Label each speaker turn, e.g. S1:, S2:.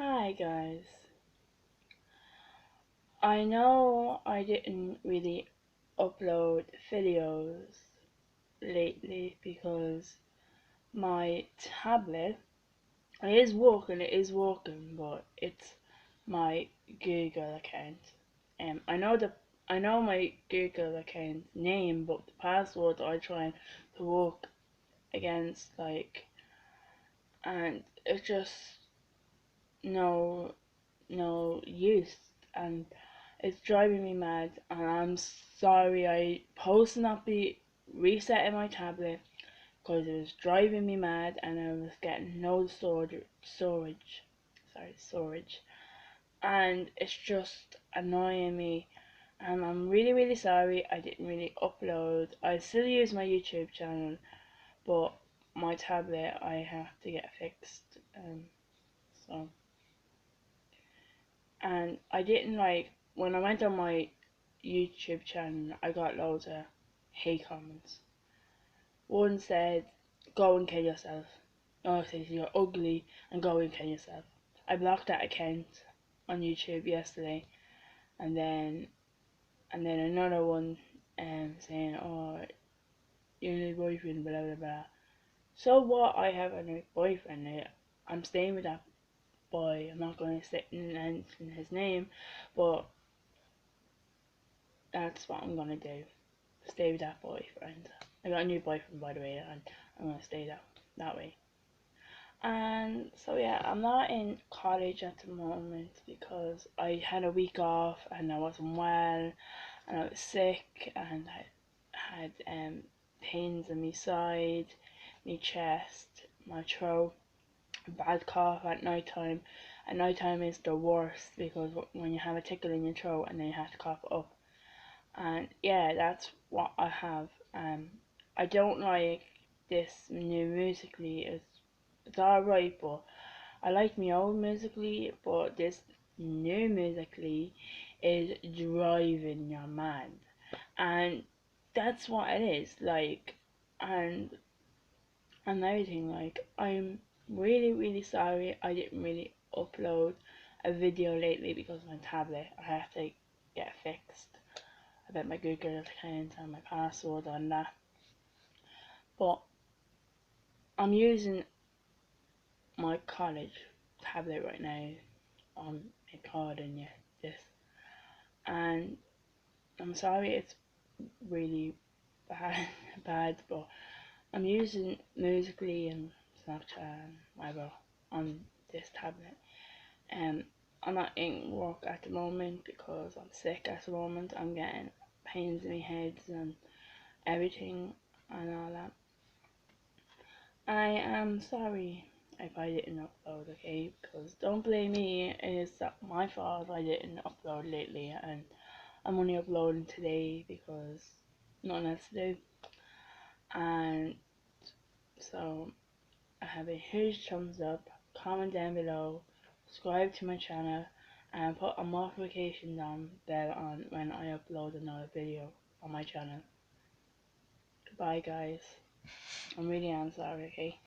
S1: Hi guys. I know I didn't really upload videos lately because my tablet it is working, but it's my Google account. I know my Google account name, but the password I trying to work against and it's just no no use, and it's driving me mad. And I'm sorry I supposed to not be resetting my tablet because it was driving me mad and I was getting no storage, and it's just annoying me. And I'm really sorry I didn't really upload. I still use my YouTube channel, but my tablet I have to get fixed. So and I didn't like when I went on my YouTube channel. I got loads of hate comments. One said, "Go and kill yourself." Another says, "You're ugly and go and kill yourself." I blocked that account on YouTube yesterday, and then another one saying, "Oh, your new boyfriend, blah blah blah." So what? I have a new boyfriend. I'm staying with that boy. I'm not going to say mention his name, but that's what I'm gonna do. Stay with that boyfriend. I got a new boyfriend, by the way, and I'm gonna stay that way. And so yeah, I'm not in college at the moment because I had a week off and I wasn't well and I was sick and I had pains in my side, my chest, my throat, bad cough at night time. At night time is the worst because when you have a tickle in your throat and then you have to cough it up. And yeah, that's what I have. I don't like this new musically. It's alright, but I like my old musically. But this new musically is driving you mad, and that's what it is. And and everything. I'm really sorry. I didn't really upload a video lately because my tablet I have to get fixed about my Google account and my password on that. But I'm using my college tablet right now on recording this, and I'm sorry it's really bad, but I'm using Musically and Snapchat and whatever on this tablet. And I'm not in work at the moment because I'm sick at the moment. I'm getting pains in my head and everything and all that. I am sorry if I didn't upload, okay? Because don't blame me, it's my fault I didn't upload lately, and I'm only uploading today because nothing else to do. And so I have a huge thumbs up, comment down below, subscribe to my channel, and put a notification bell on when I upload another video on my channel. Goodbye guys. I'm really sorry, okay?